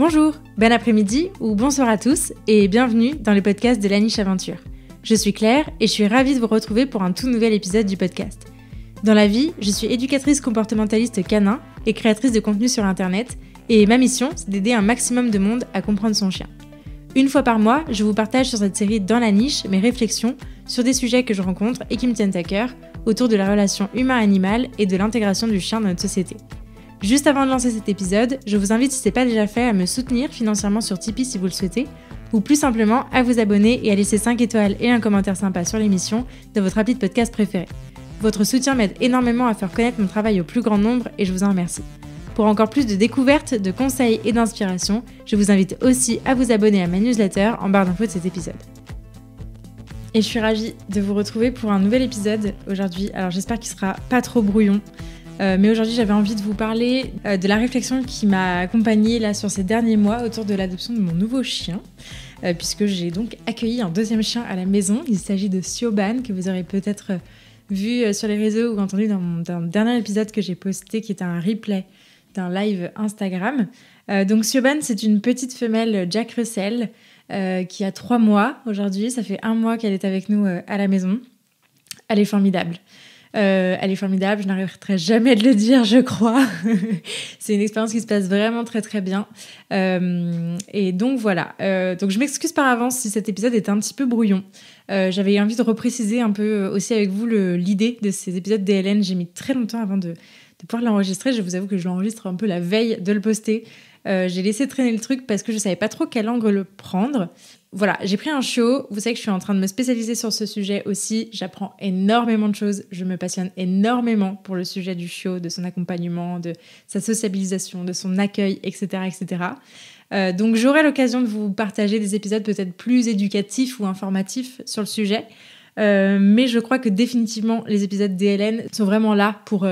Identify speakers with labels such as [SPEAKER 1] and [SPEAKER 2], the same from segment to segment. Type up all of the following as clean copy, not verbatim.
[SPEAKER 1] Bonjour, bon après-midi ou bonsoir à tous et bienvenue dans le podcast de La Niche Aventure. Je suis Claire et je suis ravie de vous retrouver pour un tout nouvel épisode du podcast. Dans la vie, je suis éducatrice comportementaliste canin et créatrice de contenu sur internet et ma mission, c'est d'aider un maximum de monde à comprendre son chien. Une fois par mois, je vous partage sur cette série Dans la Niche mes réflexions sur des sujets que je rencontre et qui me tiennent à cœur autour de la relation humain-animal et de l'intégration du chien dans notre société. Juste avant de lancer cet épisode, je vous invite, si ce n'est pas déjà fait, à me soutenir financièrement sur Tipeee si vous le souhaitez, ou plus simplement à vous abonner et à laisser 5 étoiles et un commentaire sympa sur l'émission de votre appli de podcast préféré. Votre soutien m'aide énormément à faire connaître mon travail au plus grand nombre et je vous en remercie. Pour encore plus de découvertes, de conseils et d'inspiration, je vous invite aussi à vous abonner à ma newsletter en barre d'infos de cet épisode. Et je suis ravie de vous retrouver pour un nouvel épisode aujourd'hui. Alors j'espère qu'il sera pas trop brouillon. Mais aujourd'hui, j'avais envie de vous parler de la réflexion qui m'a accompagnée là, sur ces derniers mois autour de l'adoption de mon nouveau chien, puisque j'ai donc accueilli un deuxième chien à la maison. Il s'agit de Siobhan, que vous aurez peut-être vu sur les réseaux ou entendu dans le dernier épisode que j'ai posté, qui est un replay d'un live Instagram. Donc Siobhan, c'est une petite femelle Jack Russell qui a 3 mois aujourd'hui. Ça fait 1 mois qu'elle est avec nous à la maison. Elle est formidable. Je n'arrêterai jamais de le dire, je crois. C'est une expérience qui se passe vraiment très très bien. Et donc voilà. Donc je m'excuse par avance si cet épisode est un petit peu brouillon. J'avais envie de repréciser un peu aussi avec vous l'idée de ces épisodes DLN. J'ai mis très longtemps avant de pouvoir l'enregistrer. Je vous avoue que je l'enregistre un peu la veille de le poster. J'ai laissé traîner le truc parce que je savais pas trop quel angle le prendre. Voilà, j'ai pris un chiot. Vous savez que je suis en train de me spécialiser sur ce sujet aussi. J'apprends énormément de choses. Je me passionne énormément pour le sujet du chiot, de son accompagnement, de sa sociabilisation, de son accueil, etc., etc. Donc j'aurai l'occasion de vous partager des épisodes peut-être plus éducatifs ou informatifs sur le sujet. Mais je crois que définitivement, les épisodes DLN sont vraiment là pour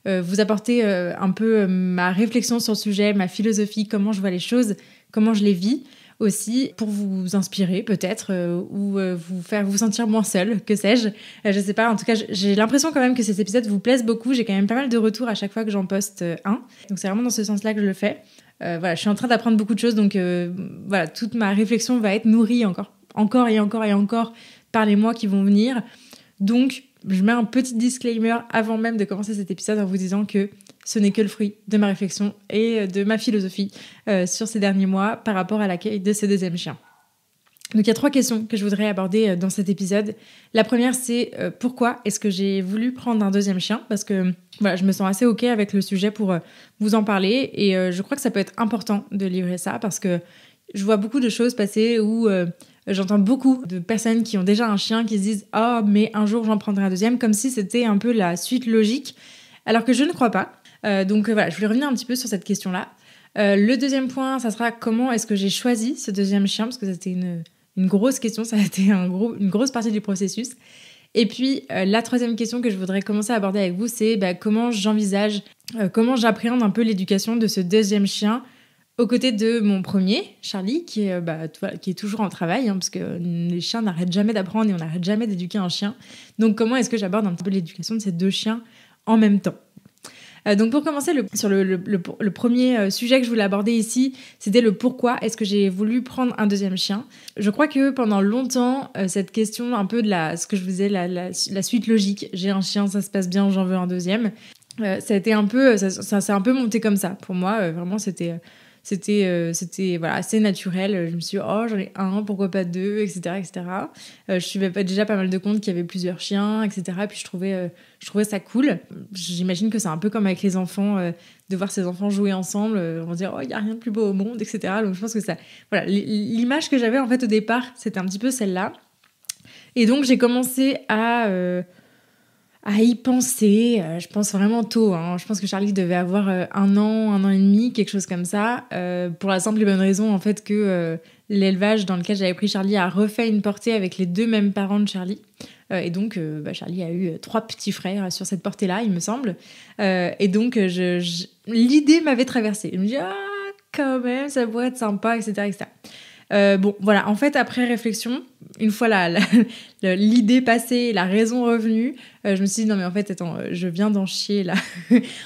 [SPEAKER 1] vous apporter un peu ma réflexion sur le sujet, ma philosophie, comment je vois les choses, comment je les vis. Aussi pour vous inspirer peut-être ou vous faire vous sentir moins seul, que sais-je. Je sais pas, en tout cas j'ai l'impression quand même que ces épisodes vous plaisent beaucoup. J'ai quand même pas mal de retours à chaque fois que j'en poste un. Donc c'est vraiment dans ce sens-là que je le fais. Voilà, je suis en train d'apprendre beaucoup de choses, donc voilà, toute ma réflexion va être nourrie encore par les mois qui vont venir. Donc je mets un petit disclaimer avant même de commencer cet épisode en vous disant que ce n'est que le fruit de ma réflexion et de ma philosophie sur ces derniers mois par rapport à l'accueil de ce deuxième chien. Donc il y a 3 questions que je voudrais aborder dans cet épisode. La première, c'est pourquoi est-ce que j'ai voulu prendre un deuxième chien ? Parce que voilà, je me sens assez OK avec le sujet pour vous en parler et je crois que ça peut être important de livrer ça parce que je vois beaucoup de choses passer où j'entends beaucoup de personnes qui ont déjà un chien qui se disent « Oh, mais un jour j'en prendrai un deuxième », comme si c'était un peu la suite logique, alors que je ne crois pas. Donc voilà, je voulais revenir un petit peu sur cette question-là. Le deuxième point, ça sera comment est-ce que j'ai choisi ce deuxième chien, parce que c'était une grosse question, ça a été une grosse partie du processus. Et puis la troisième question que je voudrais commencer à aborder avec vous, c'est comment j'envisage, comment j'appréhende un peu l'éducation de ce deuxième chien aux côtés de mon premier, Charlie, qui est toujours en travail, parce que les chiens n'arrêtent jamais d'apprendre et on n'arrête jamais d'éduquer un chien. Donc comment est-ce que j'aborde un petit peu l'éducation de ces 2 chiens en même temps ? Donc pour commencer, sur le premier sujet que je voulais aborder ici, c'était le pourquoi est-ce que j'ai voulu prendre un deuxième chien. Je crois que pendant longtemps, cette question un peu de ce que je vous disais, la suite logique, j'ai un chien, ça se passe bien, j'en veux un deuxième, ça a été un peu, ça s'est un peu monté comme ça. Pour moi, vraiment, c'était voilà, assez naturel. Je me suis dit, oh, j'en ai un, pourquoi pas 2, etc., etc. Je suivais déjà pas mal de comptes qui avaient plusieurs chiens, etc. Et puis je trouvais ça cool. J'imagine que c'est un peu comme avec les enfants, de voir ces enfants jouer ensemble. On va dire, oh, il n'y a rien de plus beau au monde, etc. Donc je pense que ça... Voilà, l'image que j'avais en fait au départ, c'était un petit peu celle-là. Et donc j'ai commencé à y penser, je pense vraiment tôt. Je pense que Charlie devait avoir 1 an et demi, quelque chose comme ça, pour la simple et bonne raison en fait que l'élevage dans lequel j'avais pris Charlie a refait une portée avec les 2 mêmes parents de Charlie. Et donc Charlie a eu 3 petits frères sur cette portée-là, il me semble. Et donc l'idée m'avait traversée. Je me dis, quand même, ça pourrait être sympa, etc., etc. Bon, voilà, en fait, après réflexion, une fois l'idée passée, la raison revenue, je me suis dit, non mais en fait, attends, je viens d'en chier, là.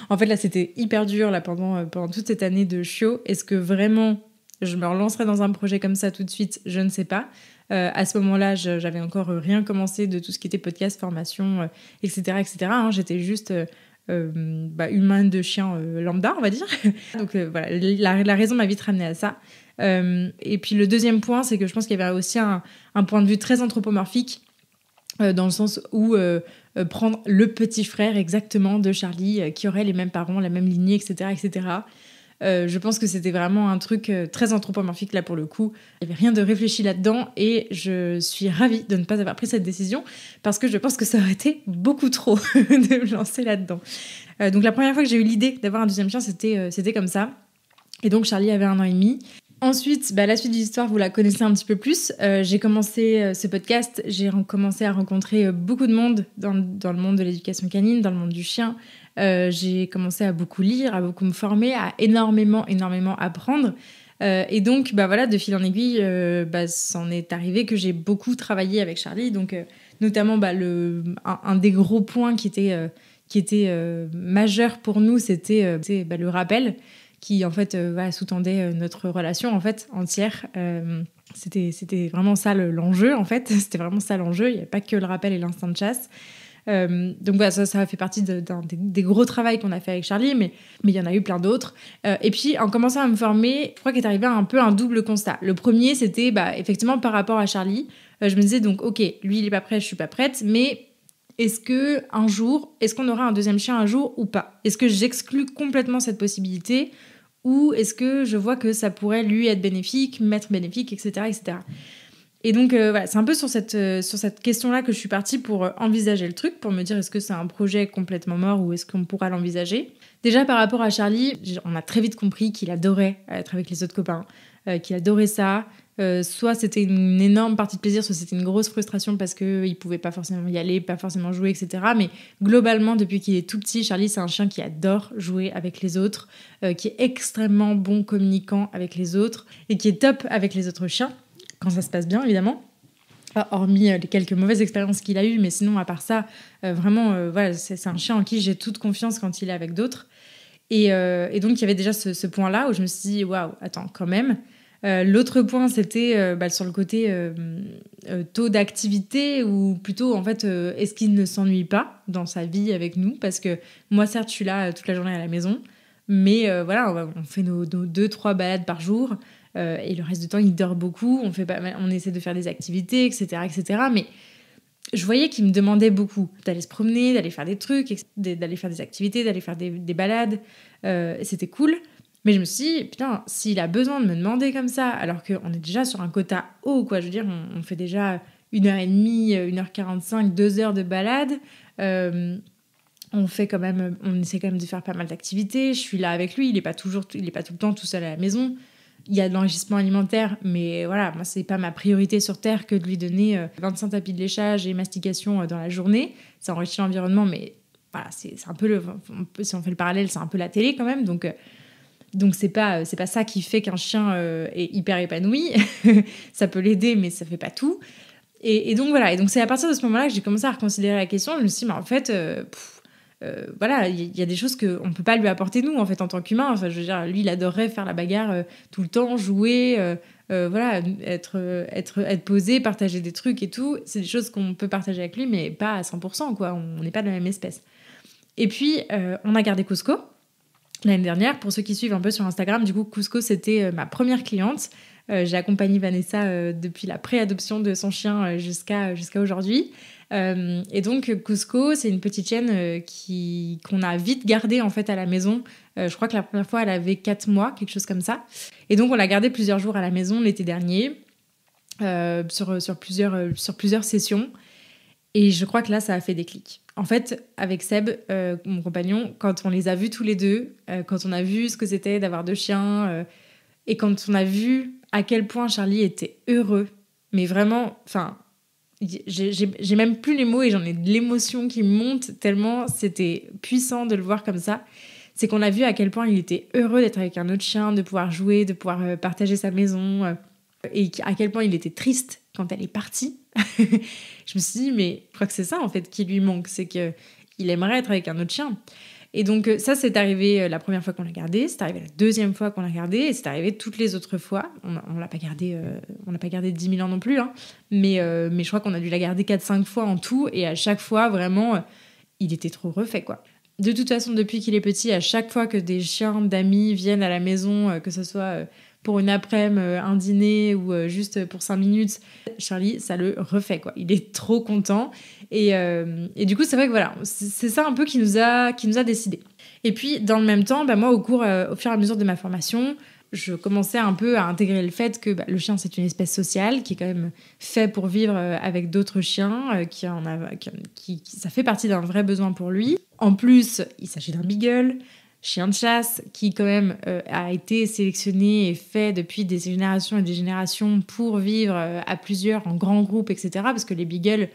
[SPEAKER 1] En fait, là, c'était hyper dur, là, pendant toute cette année de chiot. Est-ce que vraiment je me relancerai dans un projet comme ça tout de suite, je ne sais pas. À ce moment-là, j'avais encore rien commencé de tout ce qui était podcast, formation, etc. hein. J'étais juste une main de chien lambda, on va dire. Donc voilà, la raison m'a vite ramenée à ça. Et puis le deuxième point, c'est que je pense qu'il y avait aussi un point de vue très anthropomorphique, dans le sens où prendre le petit frère exactement de Charlie, qui aurait les mêmes parents, la même lignée, etc. Je pense que c'était vraiment un truc très anthropomorphique là pour le coup. Il n'y avait rien de réfléchi là-dedans et je suis ravie de ne pas avoir pris cette décision parce que je pense que ça aurait été beaucoup trop de me lancer là-dedans. Donc la première fois que j'ai eu l'idée d'avoir un deuxième chien, c'était comme ça. Et donc Charlie avait 1 an et demi. Ensuite, la suite de l'histoire, vous la connaissez un petit peu plus. J'ai commencé ce podcast, j'ai commencé à rencontrer beaucoup de monde dans le monde de l'éducation canine, dans le monde du chien. J'ai commencé à beaucoup lire, à beaucoup me former, à énormément apprendre. Et donc, de fil en aiguille, c'en est arrivé que j'ai beaucoup travaillé avec Charlie. Donc, notamment, un des gros points qui était majeur pour nous, c'était le rappel, qui en fait sous-tendait notre relation en fait entière. C'était vraiment ça l'enjeu en fait. C'était vraiment ça l'enjeu. Il n'y avait pas que le rappel et l'instinct de chasse. Donc ça a fait partie des gros travaux qu'on a fait avec Charlie, mais il y en a eu plein d'autres. Et puis en commençant à me former, je crois qu'est arrivé un peu un double constat. Le premier, c'était effectivement par rapport à Charlie. Je me disais donc ok, lui il est pas prêt, je suis pas prête, mais est-ce qu'on aura un deuxième chien un jour ou pas? Est-ce que j'exclus complètement cette possibilité ou est-ce que je vois que ça pourrait lui être bénéfique, m'être bénéfique, etc. Et donc, c'est un peu sur cette question-là que je suis partie pour envisager le truc, pour me dire est-ce que c'est un projet complètement mort ou est-ce qu'on pourra l'envisager. Déjà, par rapport à Charlie, on a très vite compris qu'il adorait être avec les autres copains, qu'il adorait ça. Soit c'était une énorme partie de plaisir, soit c'était une grosse frustration parce qu'il pouvait pas forcément y aller, pas forcément jouer, etc. Mais globalement, depuis qu'il est tout petit, Charlie, c'est un chien qui adore jouer avec les autres, qui est extrêmement bon communicant avec les autres et qui est top avec les autres chiens, quand ça se passe bien, évidemment. Hormis les quelques mauvaises expériences qu'il a eues, mais sinon, à part ça, vraiment, c'est un chien en qui j'ai toute confiance quand il est avec d'autres. Et donc, il y avait déjà ce point-là où je me suis dit, waouh, attends, quand même. L'autre point, c'était sur le côté taux d'activité, ou plutôt, en fait, est-ce qu'il ne s'ennuie pas dans sa vie avec nous? Parce que moi, certes, je suis là toute la journée à la maison, mais on fait nos 2-3 balades par jour, et le reste du temps, il dort beaucoup, on essaie de faire des activités, etc. Mais je voyais qu'il me demandait beaucoup d'aller se promener, d'aller faire des trucs, d'aller faire des activités, d'aller faire des balades, c'était cool. Mais je me suis dit, putain, s'il a besoin de me demander comme ça, alors qu'on est déjà sur un quota haut, quoi, je veux dire, on fait déjà 1h30, 1h45, 2 heures de balade, on essaie quand même de faire pas mal d'activités, je suis là avec lui, il est pas tout le temps tout seul à la maison, il y a de l'enrichissement alimentaire, mais voilà, moi c'est pas ma priorité sur Terre que de lui donner 25 tapis de léchage et mastication dans la journée, ça enrichit l'environnement, mais voilà, c'est un peu si on fait le parallèle, c'est un peu la télé quand même, donc c'est pas ça qui fait qu'un chien est hyper épanoui. Ça peut l'aider, mais ça fait pas tout. Et donc voilà. Et donc c'est à partir de ce moment-là que j'ai commencé à reconsidérer la question. Je me suis dit, mais en fait, il y a des choses qu'on peut pas lui apporter nous, en fait, en tant qu'humain. Enfin, je veux dire, lui, il adorerait faire la bagarre tout le temps, jouer, être posé, partager des trucs et tout. C'est des choses qu'on peut partager avec lui, mais pas à 100%, quoi. On n'est pas de la même espèce. Et puis, on a gardé Cusco l'année dernière. Pour ceux qui suivent un peu sur Instagram, du coup, Cusco, c'était ma première cliente. J'ai accompagné Vanessa depuis la préadoption de son chien jusqu'à aujourd'hui. Et donc, Cusco, c'est une petite chienne qu'on a vite gardée en fait à la maison. Je crois que la première fois, elle avait 4 mois, quelque chose comme ça. Et donc, on l'a gardée plusieurs jours à la maison l'été dernier, sur plusieurs sessions. Et je crois que là, ça a fait déclic. En fait, avec Seb, mon compagnon, quand on les a vus tous les deux, quand on a vu ce que c'était d'avoir 2 chiens, et quand on a vu à quel point Charlie était heureux, mais vraiment, enfin, j'ai même plus les mots et j'en ai de l'émotion qui monte tellement c'était puissant de le voir comme ça. C'est qu'on a vu à quel point il était heureux d'être avec un autre chien, de pouvoir jouer, de pouvoir partager sa maison, et à quel point il était triste quand elle est partie. Je me suis dit, mais je crois que c'est ça en fait qui lui manque, c'est qu'il aimerait être avec un autre chien. Et donc ça, c'est arrivé la première fois qu'on l'a gardé, c'est arrivé la deuxième fois qu'on l'a gardé, et c'est arrivé toutes les autres fois. On l'a pas gardé 10 000 ans non plus, hein, mais je crois qu'on a dû la garder 4-5 fois en tout, et à chaque fois, vraiment, il était trop refait, quoi. De toute façon, depuis qu'il est petit, à chaque fois que des chiens d'amis viennent à la maison, que ce soit pour une après-midi, un dîner ou juste pour 5 minutes, Charlie, ça le refait, quoi. Il est trop content. Et du coup, c'est vrai que voilà, c'est ça un peu qui nous a décidé. Et puis, dans le même temps, moi, au fur et à mesure de ma formation, je commençais un peu à intégrer le fait que le chien, c'est une espèce sociale qui est quand même fait pour vivre avec d'autres chiens, ça fait partie d'un vrai besoin pour lui. En plus, il s'agit d'un beagle, chien de chasse, qui quand même a été sélectionné et fait depuis des générations et des générations pour vivre à plusieurs, en grands groupes, etc. Parce que les beagles,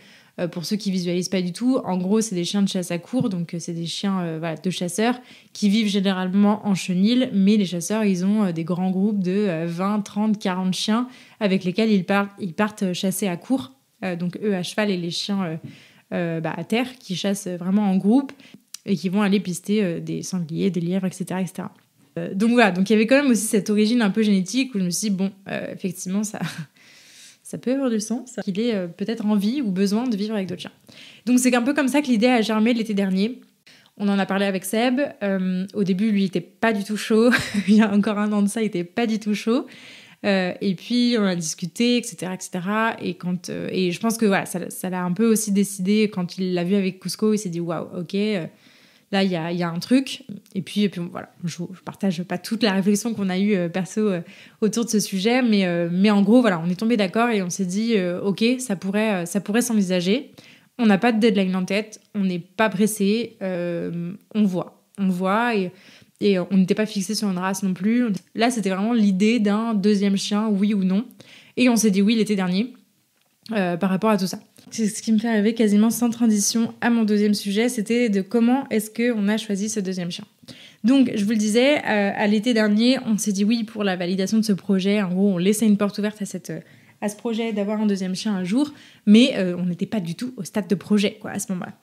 [SPEAKER 1] pour ceux qui visualisent pas du tout, en gros, c'est des chiens de chasse à court, donc c'est des chiens de chasseurs qui vivent généralement en chenil, mais les chasseurs, ils ont des grands groupes de 20, 30, 40 chiens avec lesquels ils partent chasser à court, donc eux à cheval et les chiens à terre qui chassent vraiment en groupe et qui vont aller pister des sangliers, des lièvres, etc. etc. Donc voilà, donc il y avait quand même aussi cette origine un peu génétique où je me suis dit, effectivement, ça peut avoir du sens, qu'il ait peut-être envie ou besoin de vivre avec d'autres chiens. Donc c'est un peu comme ça que l'idée a germé l'été dernier. On en a parlé avec Seb. Au début, lui, il était pas du tout chaud. Il y a encore un an de ça, il était pas du tout chaud. Et puis, on a discuté, etc., etc. Et je pense que voilà, ça l'a un peu aussi décidé quand il l'a vu avec Cusco. Il s'est dit, waouh, ok, là, il y a un truc. Et puis voilà, je partage pas toute la réflexion qu'on a eue perso autour de ce sujet, mais en gros, voilà, on est tombé d'accord et on s'est dit, ok, ça pourrait s'envisager. On n'a pas de deadline en tête, on n'est pas pressé, on voit et on n'était pas fixé sur une race non plus. Là, c'était vraiment l'idée d'un deuxième chien, oui ou non. Et on s'est dit oui l'été dernier par rapport à tout ça. C'est ce qui me fait arriver quasiment sans transition à mon deuxième sujet, c'était de comment est-ce qu'on a choisi ce deuxième chien. Donc, je vous le disais, à l'été dernier, on s'est dit oui pour la validation de ce projet. En gros, on laissait une porte ouverte à ce projet d'avoir un deuxième chien un jour, mais on n'était pas du tout au stade de projet, quoi, à ce moment-là.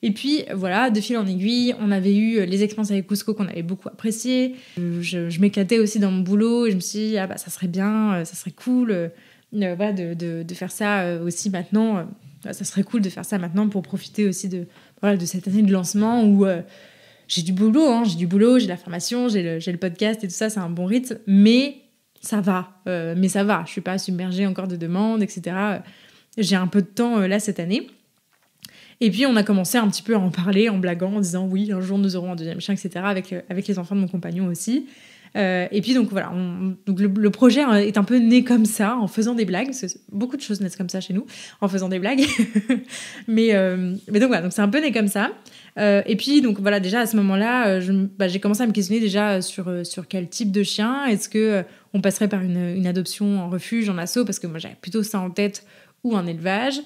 [SPEAKER 1] Et puis, voilà, de fil en aiguille, on avait eu les expériences avec Cusco qu'on avait beaucoup appréciées. Je m'éclatais aussi dans mon boulot et je me suis dit, ça serait bien, ça serait cool voilà, de faire ça aussi maintenant. Ça serait cool de faire ça maintenant pour profiter aussi de cette année de lancement où j'ai du boulot, j'ai la formation, j'ai le podcast et tout ça, c'est un bon rythme, mais ça va. Je suis pas submergée encore de demandes, etc. J'ai un peu de temps là cette année. Et puis on a commencé un petit peu à en parler en blaguant, en disant oui, un jour nous aurons un deuxième chien, etc. avec les enfants de mon compagnon aussi. Et puis donc voilà, donc le projet est un peu né comme ça, en faisant des blagues. Beaucoup de choses naissent comme ça chez nous, en faisant des blagues. mais donc voilà, donc c'est un peu né comme ça. Et puis donc voilà, déjà à ce moment-là, j'ai commencé à me questionner déjà sur quel type de chien. Est-ce que on passerait par une adoption en refuge, en asso, parce que moi j'avais plutôt ça en tête, ou un élevage.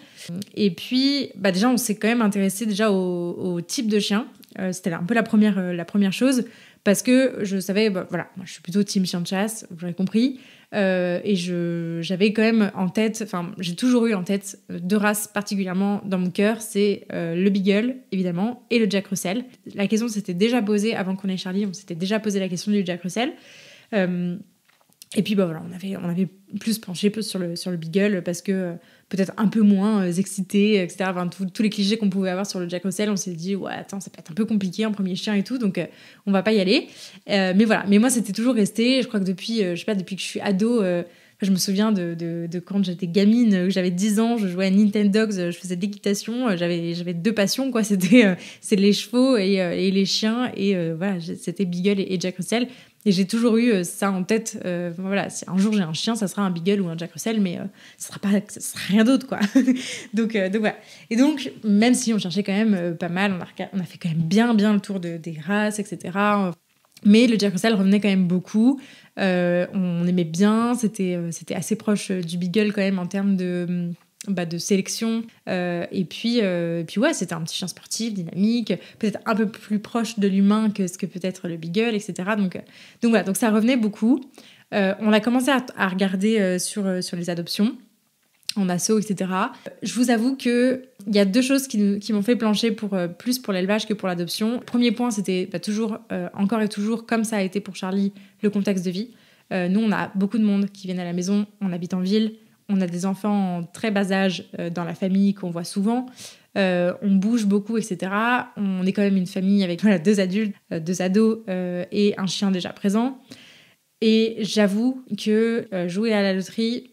[SPEAKER 1] Et puis déjà on s'est quand même intéressé déjà au type de chien. C'était un peu la première chose. Parce que je savais, moi je suis plutôt team chien de chasse, vous l'avez compris, et j'avais quand même en tête, j'ai toujours eu en tête deux races particulièrement dans mon cœur, c'est le Beagle, évidemment, et le Jack Russell. La question s'était déjà posée, avant qu'on ait Charlie, on s'était déjà posé la question du Jack Russell. Et puis on avait plus penché sur le Beagle parce que peut-être un peu moins excité, etc. Tous les clichés qu'on pouvait avoir sur le Jack Russell, on s'est dit ouais attends, ça peut être un peu compliqué un premier chien et tout, donc on va pas y aller. Mais voilà, mais moi c'était toujours resté. Je crois que depuis que je suis ado, je me souviens de quand j'étais gamine, j'avais 10 ans, je jouais à Nintendogs, je faisais de l'équitation, j'avais deux passions quoi, c'est les chevaux et les chiens et voilà, c'était Beagle et Jack Russell. Et j'ai toujours eu ça en tête. Si un jour j'ai un chien, ça sera un Beagle ou un Jack Russell, mais ça sera rien d'autre, quoi. donc voilà. Et donc, même si on cherchait quand même pas mal, on a fait quand même bien le tour des races, etc. Mais le Jack Russell revenait quand même beaucoup. On aimait bien. C'était assez proche du Beagle quand même en termes de sélection. Et puis ouais, c'était un petit chien sportif, dynamique, peut-être un peu plus proche de l'humain que ce que peut être le Beagle, etc. Donc voilà, donc ça revenait beaucoup. On a commencé à regarder sur les adoptions. en asso, etc. Je vous avoue qu'il y a 2 choses qui m'ont fait plancher plus pour l'élevage que pour l'adoption. Premier point, c'était toujours, encore et toujours, comme ça a été pour Charlie, le contexte de vie. Nous, on a beaucoup de monde qui viennent à la maison, on habite en ville, on a des enfants en très bas âge dans la famille qu'on voit souvent, on bouge beaucoup, etc. On est quand même une famille avec 2 adultes, 2 ados et un chien déjà présent. Et j'avoue que jouer à la loterie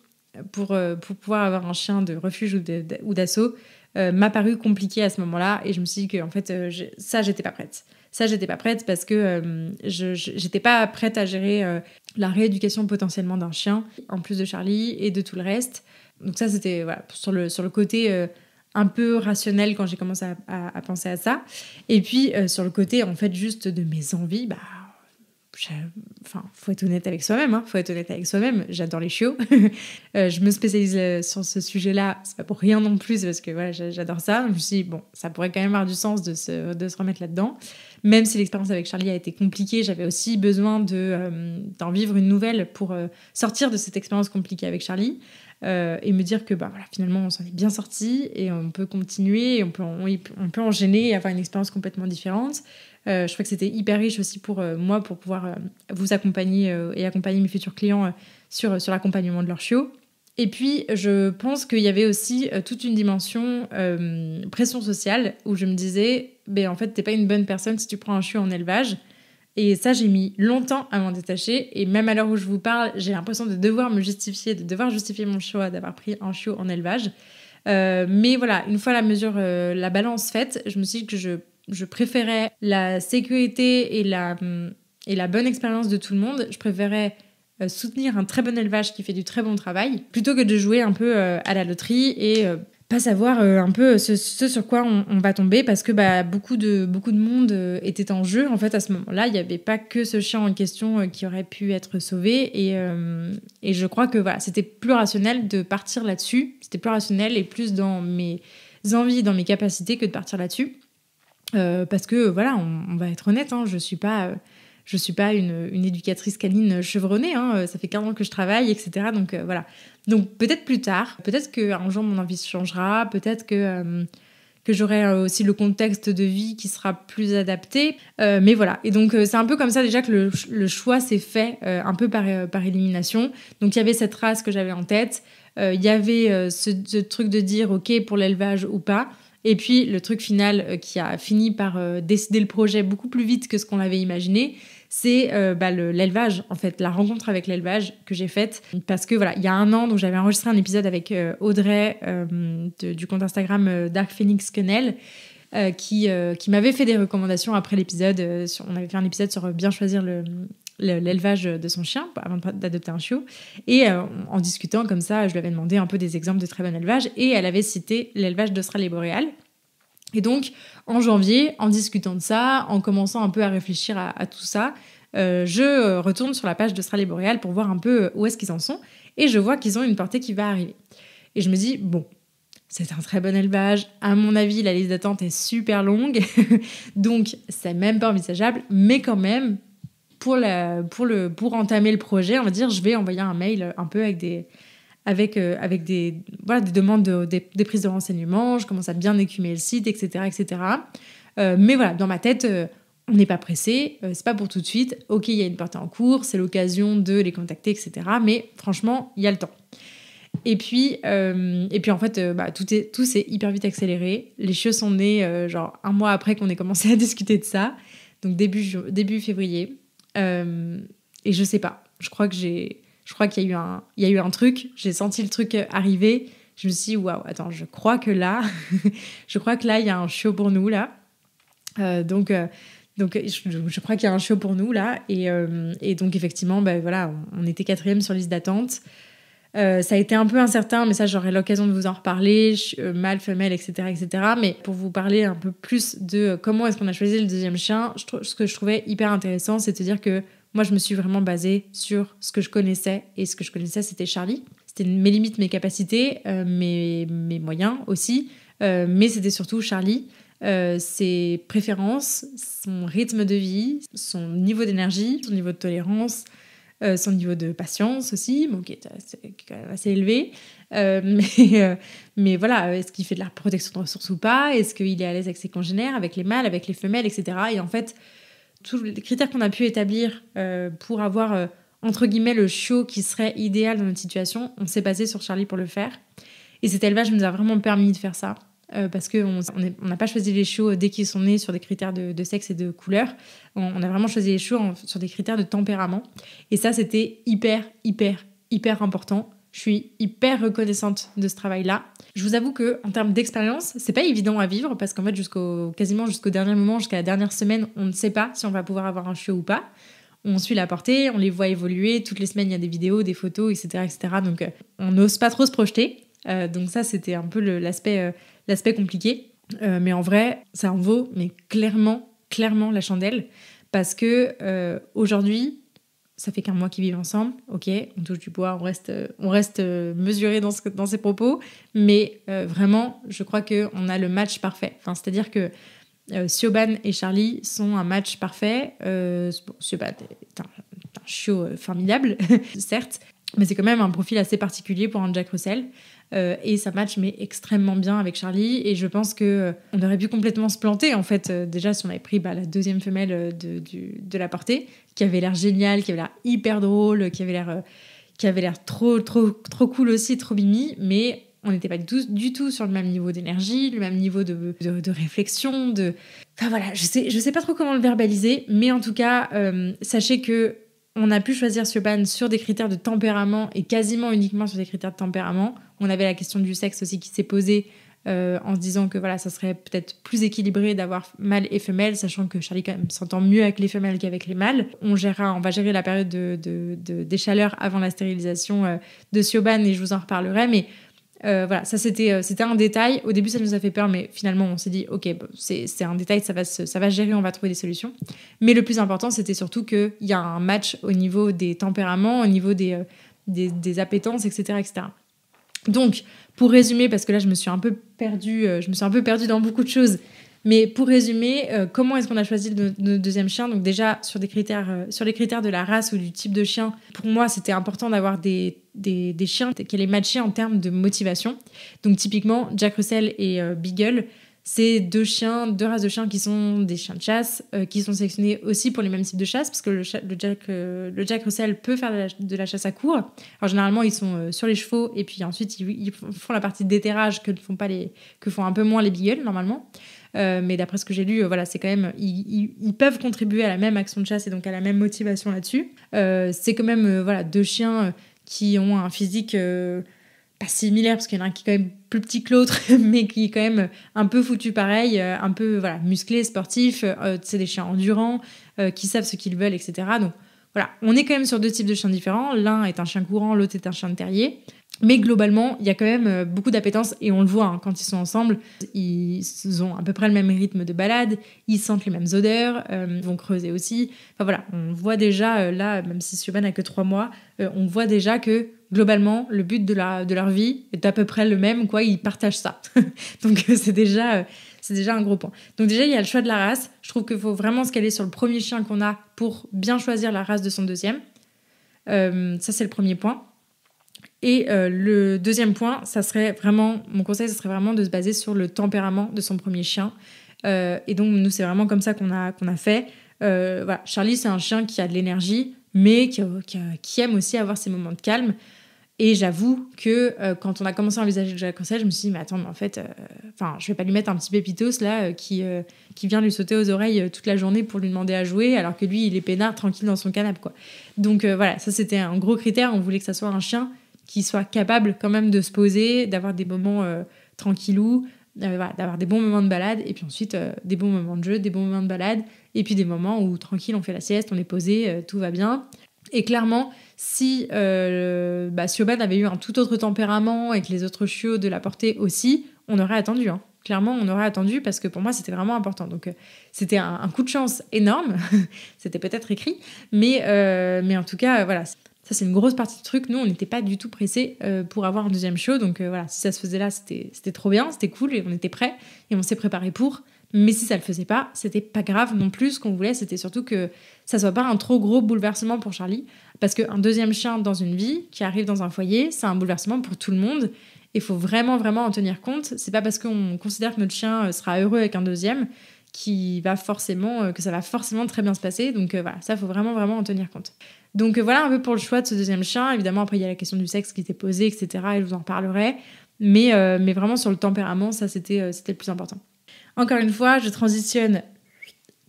[SPEAKER 1] pour pouvoir avoir un chien de refuge ou d'assaut m'a paru compliqué à ce moment-là. Et je me suis dit que en fait, j'étais pas prête. J'étais pas prête parce que j'étais pas prête à gérer la rééducation potentiellement d'un chien, en plus de Charlie et de tout le reste. Donc ça, c'était sur le côté un peu rationnel quand j'ai commencé à penser à ça. Et puis, sur le côté, en fait, juste de mes envies, faut être honnête avec soi-même, j'adore les chiots. Je me spécialise sur ce sujet-là, c'est pas pour rien non plus, parce que j'adore ça. Je me suis dit, ça pourrait quand même avoir du sens de se remettre là-dedans. Même si l'expérience avec Charlie a été compliquée, j'avais aussi besoin d'en vivre une nouvelle pour sortir de cette expérience compliquée avec Charlie et me dire que finalement on s'en est bien sorti et on peut continuer, on peut enchaîner et avoir une expérience complètement différente. Je crois que c'était hyper riche aussi pour moi pour pouvoir vous accompagner et accompagner mes futurs clients sur l'accompagnement de leurs chiots. Et puis, je pense qu'il y avait aussi toute une dimension pression sociale où je me disais, en fait, t'es pas une bonne personne si tu prends un chiot en élevage. Et ça, j'ai mis longtemps à m'en détacher. Et même à l'heure où je vous parle, j'ai l'impression de devoir justifier mon choix d'avoir pris un chiot en élevage. Mais voilà, une fois la balance faite, je me suis dit que je préférais la sécurité et la bonne expérience de tout le monde. Je préférais soutenir un très bon élevage qui fait du très bon travail plutôt que de jouer un peu à la loterie et pas savoir un peu ce sur quoi on va tomber, parce que beaucoup de monde était en jeu. En fait, à ce moment-là, il n'y avait pas que ce chien en question qui aurait pu être sauvé, et je crois que c'était plus rationnel de partir là-dessus. C'était plus rationnel et plus dans mes envies, dans mes capacités que de partir là-dessus. Parce que on va être honnête, je suis pas une éducatrice canine chevronnée, ça fait 15 ans que je travaille, etc. Donc voilà. Donc peut-être plus tard, peut-être qu'un jour mon envie changera, peut-être que j'aurai aussi le contexte de vie qui sera plus adapté, mais voilà. Et donc c'est un peu comme ça déjà que le choix s'est fait un peu par élimination. Donc il y avait cette race que j'avais en tête, il y avait ce truc de dire ok pour l'élevage ou pas. Et puis le truc final qui a fini par décider le projet beaucoup plus vite que ce qu'on avait imaginé, c'est l'élevage, en fait, la rencontre avec l'élevage que j'ai faite. Parce que il y a 1 an, donc j'avais enregistré un épisode avec Audrey du compte Instagram Dark Phoenix Kennel, qui m'avait fait des recommandations après l'épisode. On avait fait un épisode sur bien choisir l'élevage de son chien avant d'adopter un chiot. Et en discutant comme ça, je lui avais demandé un peu des exemples de très bon élevage, et elle avait cité l'élevage d'Australie boréale. Et donc, en janvier, en discutant de ça, en commençant un peu à réfléchir à tout ça, je retourne sur la page d'Australie boréale pour voir un peu où est-ce qu'ils en sont, et je vois qu'ils ont une portée qui va arriver. Et je me dis, c'est un très bon élevage. À mon avis, la liste d'attente est super longue, donc c'est même pas envisageable, mais quand même, pour entamer le projet, on va dire, je vais envoyer un mail un peu avec des demandes des prises de renseignements. Je commence à bien écumer le site, etc. etc. Mais voilà, dans ma tête, on n'est pas pressé, c'est pas pour tout de suite. Ok, il y a une portée en cours, c'est l'occasion de les contacter, etc. Mais franchement, il y a le temps. Et puis en fait, tout s'est hyper vite accéléré. Les chiots sont nés 1 mois après qu'on ait commencé à discuter de ça, donc début février. Et je sais pas, je crois qu'il y a eu un truc, j'ai senti le truc arriver, je me suis dit waouh, attends, je crois que là il y a un chiot pour nous là. Donc je crois qu'il y a un chiot pour nous là, et donc effectivement on était 4e sur liste d'attente. Ça a été un peu incertain, mais ça j'aurai l'occasion de vous en reparler, mâle, femelle, etc. Mais pour vous parler un peu plus de comment est-ce qu'on a choisi le 2e chien, ce que je trouvais hyper intéressant, c'est de dire que moi je me suis vraiment basée sur ce que je connaissais, et ce que je connaissais c'était Charlie. C'était mes limites, mes capacités, mes moyens aussi, mais c'était surtout Charlie. Ses préférences, son rythme de vie, son niveau d'énergie, son niveau de tolérance, son niveau de patience aussi, bon, qui est quand même assez élevé. Mais voilà, est-ce qu'il fait de la protection de ressources ou pas? Est-ce qu'il est à l'aise avec ses congénères, avec les mâles, avec les femelles, etc. Et en fait, tous les critères qu'on a pu établir pour avoir, entre guillemets, le chiot qui serait idéal dans notre situation, on s'est basé sur Charlie pour le faire. Et cet élevage nous a vraiment permis de faire ça. Parce qu'on n'a pas choisi les chiots dès qu'ils sont nés sur des critères de sexe et de couleur. On a vraiment choisi les chiots sur des critères de tempérament. Et ça, c'était hyper, hyper, hyper important. Je suis hyper reconnaissante de ce travail-là. Je vous avoue qu'en termes d'expérience, c'est pas évident à vivre parce qu'en fait, quasiment jusqu'au dernier moment, jusqu'à la dernière semaine, on ne sait pas si on va pouvoir avoir un chiot ou pas. On suit la portée, on les voit évoluer. Toutes les semaines, il y a des vidéos, des photos, etc. etc. Donc, on n'ose pas trop se projeter. Donc ça, c'était un peu l'aspect compliqué. Mais en vrai, ça en vaut mais clairement la chandelle. Parce que aujourd'hui, ça fait qu'un mois qu'ils vivent ensemble. Ok, on touche du bois, on reste mesuré dans ces propos. Mais vraiment, je crois qu'on a le match parfait. Enfin, c'est-à-dire que Siobhan et Charlie sont un match parfait. Siobhan est un chiot formidable, certes. Mais c'est quand même un profil assez particulier pour un Jack Russell. Et ça match mais extrêmement bien avec Charlie. Et je pense qu'on aurait pu complètement se planter, en fait. Déjà, si on avait pris la deuxième femelle de la portée, qui avait l'air géniale, qui avait l'air hyper drôle, qui avait l'air trop cool aussi, trop mimi. Mais on n'était pas du tout sur le même niveau d'énergie, le même niveau de réflexion. Enfin voilà, je sais pas trop comment le verbaliser. Mais en tout cas, sachez que on a pu choisir Siobhan sur des critères de tempérament et quasiment uniquement sur des critères de tempérament. On avait la question du sexe aussi qui s'est posée en se disant que voilà, ça serait peut-être plus équilibré d'avoir mâle et femelle, sachant que Charlie quand même s'entend mieux avec les femelles qu'avec les mâles. On va gérer la période des chaleurs avant la stérilisation de Siobhan et je vous en reparlerai. Mais voilà, ça c'était un détail. Au début, ça nous a fait peur, mais finalement, on s'est dit, ok, bon, c'est un détail, ça va se gérer, on va trouver des solutions. Mais le plus important, c'était surtout qu'il y a un match au niveau des tempéraments, au niveau des appétences, etc., etc. Donc, pour résumer, parce que là, je me suis un peu perdue dans beaucoup de choses. Mais pour résumer, comment est-ce qu'on a choisi le deuxième chien? Donc déjà, sur les critères de la race ou du type de chien, pour moi, c'était important d'avoir des chiens qui allaient matcher en termes de motivation. Donc typiquement, Jack Russell et Beagle, c'est deux races de chiens qui sont des chiens de chasse, qui sont sélectionnés aussi pour les mêmes types de chasse, parce que le Jack Russell peut faire de la chasse à court. Alors généralement, ils sont sur les chevaux, et puis ensuite, ils font la partie d'éterrage que font un peu moins les Beagles, normalement. Mais d'après ce que j'ai lu, voilà, c'est quand même ils peuvent contribuer à la même action de chasse et donc à la même motivation là-dessus. C'est quand même voilà, deux chiens qui ont un physique pas similaire parce qu'il y en a un qui est quand même plus petit que l'autre mais qui est quand même un peu foutu pareil, un peu voilà, musclé, sportif. C'est des chiens endurants qui savent ce qu'ils veulent, etc. Donc voilà, on est quand même sur deux types de chiens différents. L'un est un chien courant, l'autre est un chien de terrier. Mais globalement, il y a quand même beaucoup d'appétence et on le voit hein, quand ils sont ensemble. Ils ont à peu près le même rythme de balade, ils sentent les mêmes odeurs, ils vont creuser aussi. Enfin voilà, on voit déjà là, même si Siobhan n'a que 3 mois, on voit déjà que globalement, le but de leur vie est à peu près le même, quoi. Ils partagent ça. Donc c'est déjà un gros point. Donc déjà, il y a le choix de la race. Je trouve qu'il faut vraiment se caler sur le premier chien qu'on a pour bien choisir la race de son deuxième. Ça, c'est le premier point. Et le deuxième point, mon conseil, ça serait vraiment de se baser sur le tempérament de son premier chien. Et donc, nous, c'est vraiment comme ça qu'on a fait. Voilà. Charlie, c'est un chien qui a de l'énergie, mais qui aime aussi avoir ses moments de calme. Et j'avoue que quand on a commencé à envisager le Jack Russell, je me suis dit, mais attends, mais en fait, je vais pas lui mettre un petit pépitos là qui vient lui sauter aux oreilles toute la journée pour lui demander à jouer, alors que lui, il est peinard, tranquille dans son canapé, quoi. Donc voilà, ça c'était un gros critère. On voulait que ça soit un chien qui soit capable quand même de se poser, d'avoir des moments tranquillous, voilà, d'avoir des bons moments de balade, et puis ensuite des bons moments de jeu, des bons moments de balade, et puis des moments où tranquille, on fait la sieste, on est posé, tout va bien. Et clairement, si Siobhan avait eu un tout autre tempérament et que les autres chiots de la portée aussi, on aurait attendu. Hein. Clairement, on aurait attendu parce que pour moi, c'était vraiment important. Donc, c'était un coup de chance énorme. C'était peut-être écrit. Mais en tout cas, voilà. Ça, c'est une grosse partie du truc. Nous, on n'était pas du tout pressés pour avoir un deuxième chiot. Donc, voilà, si ça se faisait là, c'était trop bien, c'était cool et on était prêts et on s'est préparé pour. Mais si ça le faisait pas, c'était pas grave non plus. Ce qu'on voulait, c'était surtout que ça soit pas un trop gros bouleversement pour Charlie. Parce qu'un deuxième chien dans une vie, qui arrive dans un foyer, c'est un bouleversement pour tout le monde. Il faut vraiment, vraiment en tenir compte. C'est pas parce qu'on considère que notre chien sera heureux avec un deuxième que ça va forcément très bien se passer. Donc voilà, ça, il faut vraiment, vraiment en tenir compte. Donc voilà un peu pour le choix de ce deuxième chien. Évidemment, après, il y a la question du sexe qui était posée, etc. Et je vous en reparlerai. Mais vraiment, sur le tempérament, ça, c'était le plus important. Encore une fois, je transitionne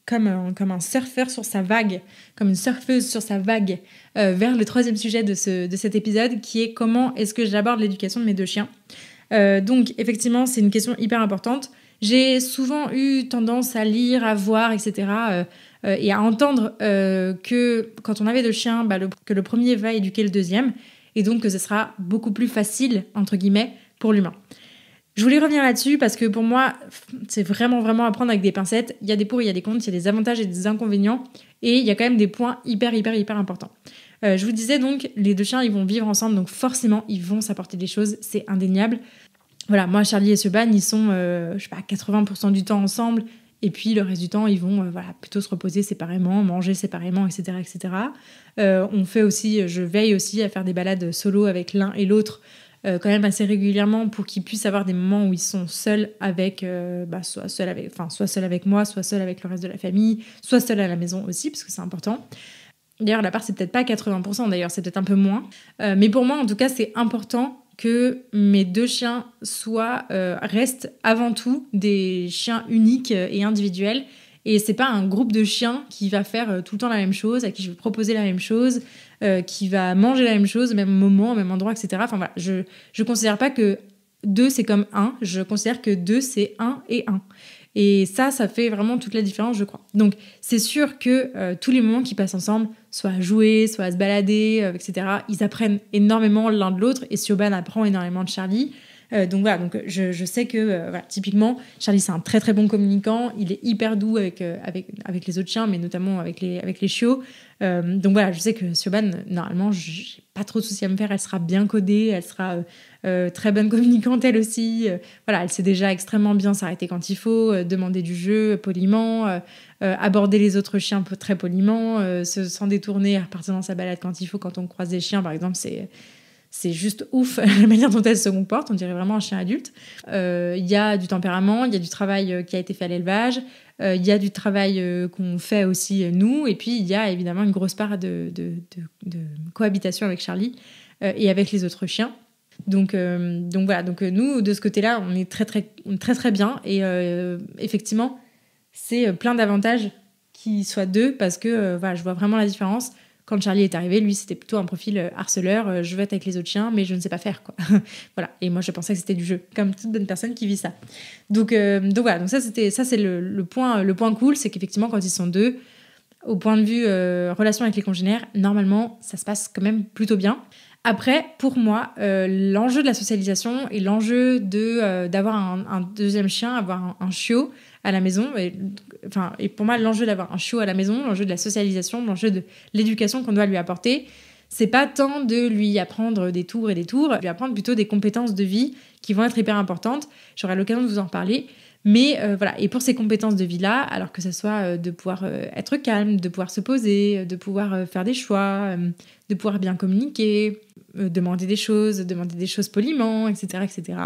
[SPEAKER 1] comme un surfeur sur sa vague, comme une surfeuse sur sa vague, vers le troisième sujet de cet épisode, qui est comment est-ce que j'aborde l'éducation de mes deux chiens. Donc, effectivement, c'est une question hyper importante. J'ai souvent eu tendance à lire, à voir, etc., et à entendre que quand on avait deux chiens, que le premier va éduquer le deuxième, et donc que ce sera beaucoup plus facile, entre guillemets, pour l'humain. Je voulais revenir là-dessus parce que pour moi, c'est vraiment, vraiment à prendre avec des pincettes. Il y a des pour, il y a des contre, il y a des avantages et des inconvénients, et il y a quand même des points hyper, hyper, hyper importants. Je vous disais donc, les deux chiens, ils vont vivre ensemble, donc forcément, ils vont s'apporter des choses, c'est indéniable. Voilà, moi, Charlie et Siobhan, ils sont, 80% du temps ensemble, et puis le reste du temps, ils vont plutôt se reposer séparément, manger séparément, etc. etc. Je veille aussi à faire des balades solo avec l'un et l'autre, quand même assez régulièrement, pour qu'ils puissent avoir des moments où ils sont seuls avec, soit seuls avec moi, soit seuls avec le reste de la famille, soit seuls à la maison aussi, parce que c'est important. D'ailleurs, la part, c'est peut-être pas 80%, d'ailleurs, c'est peut-être un peu moins. Mais pour moi, en tout cas, c'est important que mes deux chiens restent avant tout des chiens uniques et individuels. Et c'est pas un groupe de chiens qui va faire tout le temps la même chose, à qui je vais proposer la même chose, qui va manger la même chose au même moment, au même endroit, etc. Enfin voilà, je considère pas que deux c'est comme un, je considère que deux c'est un et un. Et ça fait vraiment toute la différence, je crois. Donc c'est sûr que tous les moments qu'ils passent ensemble, soit à jouer, soit à se balader, etc., ils apprennent énormément l'un de l'autre, et Siobhan apprend énormément de Charlie. Donc voilà, je sais que typiquement Charlie c'est un très très bon communicant, il est hyper doux avec les autres chiens, mais notamment avec les chiots. Donc voilà, je sais que Siobhan, normalement, j'ai pas trop de soucis à me faire, elle sera bien codée, elle sera très bonne communicante elle aussi. Voilà, elle sait déjà extrêmement bien s'arrêter quand il faut, demander du jeu poliment, aborder les autres chiens très poliment, s'en détourner, repartir dans sa balade quand il faut, quand on croise des chiens par exemple, c'est juste ouf la manière dont elle se comporte, on dirait vraiment un chien adulte. Il y a du tempérament, il y a du travail qui a été fait à l'élevage, il y a du travail qu'on fait aussi nous, et puis il y a évidemment une grosse part de cohabitation avec Charlie et avec les autres chiens. Donc voilà, nous de ce côté-là, on est très très très très bien, et effectivement, c'est plein d'avantages qu'il soit deux, parce que je vois vraiment la différence. Quand Charlie est arrivé, lui, c'était plutôt un profil harceleur. Je veux être avec les autres chiens, mais je ne sais pas faire, quoi. Voilà. Et moi, je pensais que c'était du jeu, comme toute bonne personne qui vit ça. Donc voilà. Donc ça, c'est le point cool, c'est qu'effectivement, quand ils sont deux, au point de vue relation avec les congénères, normalement, ça se passe quand même plutôt bien. Après, pour moi, l'enjeu de la socialisation et l'enjeu d'avoir un deuxième chien, avoir un chiot à la maison, et pour moi, l'enjeu d'avoir un chiot à la maison, l'enjeu de la socialisation, l'enjeu de l'éducation qu'on doit lui apporter, c'est pas tant de lui apprendre des tours et des tours, lui apprendre plutôt des compétences de vie qui vont être hyper importantes. J'aurai l'occasion de vous en reparler. Mais voilà, et pour ces compétences de vie-là, alors que ce soit de pouvoir être calme, de pouvoir se poser, de pouvoir faire des choix, de pouvoir bien communiquer, demander des choses poliment, etc., etc.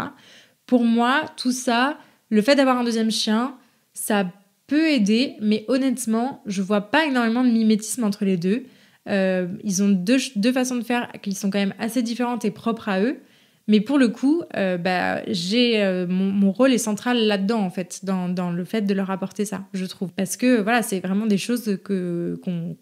[SPEAKER 1] Pour moi, tout ça, le fait d'avoir un deuxième chien, ça peut aider, mais honnêtement, je vois pas énormément de mimétisme entre les deux. Ils ont deux façons de faire qui sont quand même assez différentes et propres à eux. Mais pour le coup, mon rôle est central là-dedans, en fait, dans le fait de leur apporter ça, je trouve. Parce que voilà, c'est vraiment des choses qu'on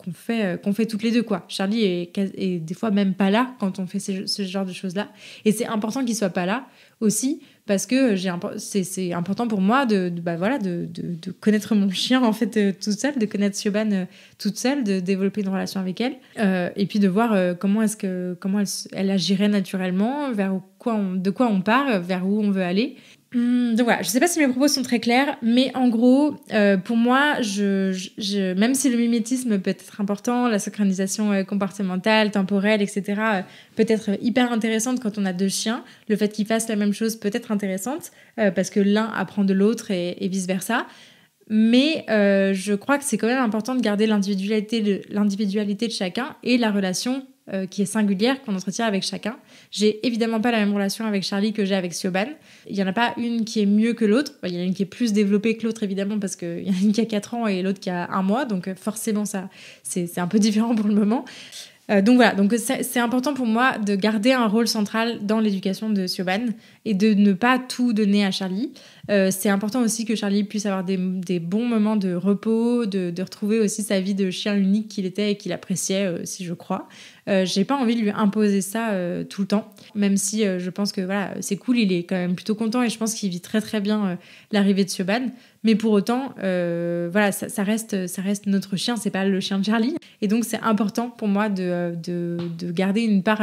[SPEAKER 1] fait toutes les deux, quoi. Charlie est des fois même pas là quand on fait ce genre de choses-là. Et c'est important qu'il soit pas là aussi, parce que c'est important pour moi de connaître mon chien, en fait, toute seule, de connaître Siobhan toute seule, de développer une relation avec elle, et puis de voir comment elle agirait naturellement, de quoi on part, vers où on veut aller. Donc voilà, je sais pas si mes propos sont très clairs, mais en gros, pour moi, même si le mimétisme peut être important, la synchronisation comportementale, temporelle, etc., peut être hyper intéressante quand on a deux chiens, le fait qu'ils fassent la même chose peut être intéressante, parce que l'un apprend de l'autre et vice-versa. Mais je crois que c'est quand même important de garder l'individualité de chacun et la relation qui est singulière qu'on entretient avec chacun. J'ai évidemment pas la même relation avec Charlie que j'ai avec Siobhan. Il y en a pas une qui est mieux que l'autre. Il y en a une qui est plus développée que l'autre, évidemment, parce qu'il y en a une qui a 4 ans et l'autre qui a 1 mois. Donc forcément, ça, c'est un peu différent pour le moment. Donc voilà, donc c'est important pour moi de garder un rôle central dans l'éducation de Siobhan et de ne pas tout donner à Charlie. C'est important aussi que Charlie puisse avoir des bons moments de repos, de retrouver aussi sa vie de chien unique qu'il était et qu'il appréciait, si je crois. J'ai pas envie de lui imposer ça tout le temps, même si je pense que voilà, c'est cool, il est quand même plutôt content et je pense qu'il vit très très bien l'arrivée de Siobhan. Mais pour autant, voilà, ça reste notre chien, c'est pas le chien de Charlie. Et donc c'est important pour moi de garder une part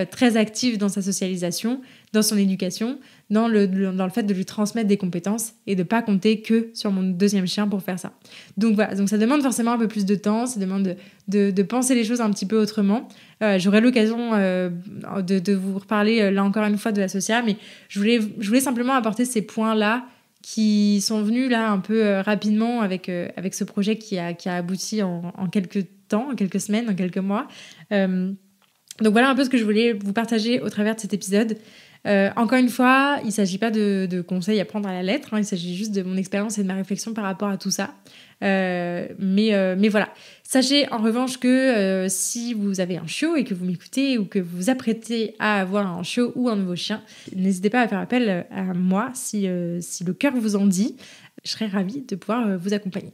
[SPEAKER 1] très active dans sa socialisation, dans son éducation, dans le fait de lui transmettre des compétences et de pas compter que sur mon deuxième chien pour faire ça. Donc voilà, donc ça demande forcément un peu plus de temps, ça demande de penser les choses un petit peu autrement. J'aurai l'occasion de vous reparler là encore une fois de l'associat, mais je voulais simplement apporter ces points-là qui sont venus là un peu rapidement avec ce projet qui a abouti en quelques temps, en quelques semaines, en quelques mois. Donc voilà un peu ce que je voulais vous partager au travers de cet épisode. Encore une fois, il ne s'agit pas de conseils à prendre à la lettre, il s'agit juste de mon expérience et de ma réflexion par rapport à tout ça. Mais voilà. Sachez en revanche que si vous avez un chiot et que vous m'écoutez ou que vous vous apprêtez à avoir un chiot ou un nouveau chien, n'hésitez pas à faire appel à moi si le cœur vous en dit. Je serais ravie de pouvoir vous accompagner.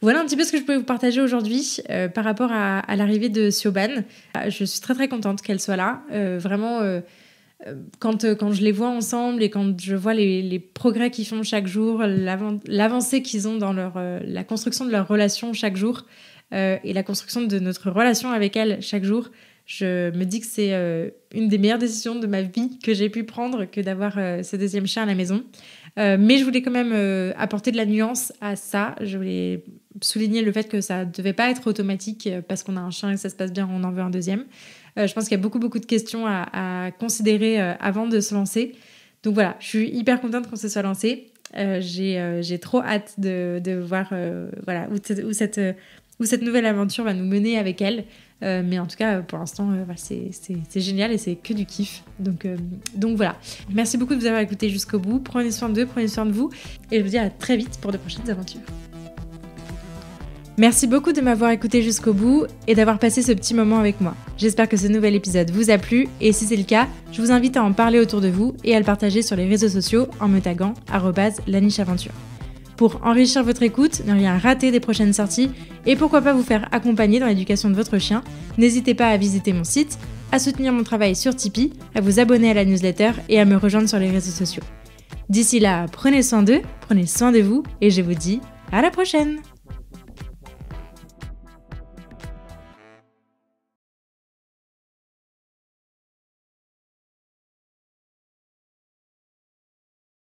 [SPEAKER 1] Voilà un petit peu ce que je pouvais vous partager aujourd'hui par rapport à l'arrivée de Siobhan. Je suis très très contente qu'elle soit là. Vraiment, quand je les vois ensemble et quand je vois les progrès qu'ils font chaque jour, l'avancée qu'ils ont dans la construction de leur relation chaque jour et la construction de notre relation avec elle chaque jour, je me dis que c'est une des meilleures décisions de ma vie que j'ai pu prendre que d'avoir ce deuxième chien à la maison. Mais je voulais quand même apporter de la nuance à ça. Je voulais souligner le fait que ça ne devait pas être automatique parce qu'on a un chien et que ça se passe bien, on en veut un deuxième. Je pense qu'il y a beaucoup de questions à considérer avant de se lancer. Donc voilà, je suis hyper contente qu'on se soit lancé. J'ai trop hâte de voir voilà, où cette nouvelle aventure va nous mener avec elle. Mais en tout cas, pour l'instant, c'est génial et c'est que du kiff. Donc voilà. Merci beaucoup de vous avoir écouté jusqu'au bout. Prenez soin d'eux, prenez soin de vous. Et je vous dis à très vite pour de prochaines aventures. Merci beaucoup de m'avoir écouté jusqu'au bout et d'avoir passé ce petit moment avec moi. J'espère que ce nouvel épisode vous a plu et si c'est le cas, je vous invite à en parler autour de vous et à le partager sur les réseaux sociaux en me taguant @lanicheaventure. Pour enrichir votre écoute, ne rien rater des prochaines sorties et pourquoi pas vous faire accompagner dans l'éducation de votre chien, n'hésitez pas à visiter mon site, à soutenir mon travail sur Tipeee, à vous abonner à la newsletter et à me rejoindre sur les réseaux sociaux. D'ici là, prenez soin d'eux, prenez soin de vous et je vous dis à la prochaine!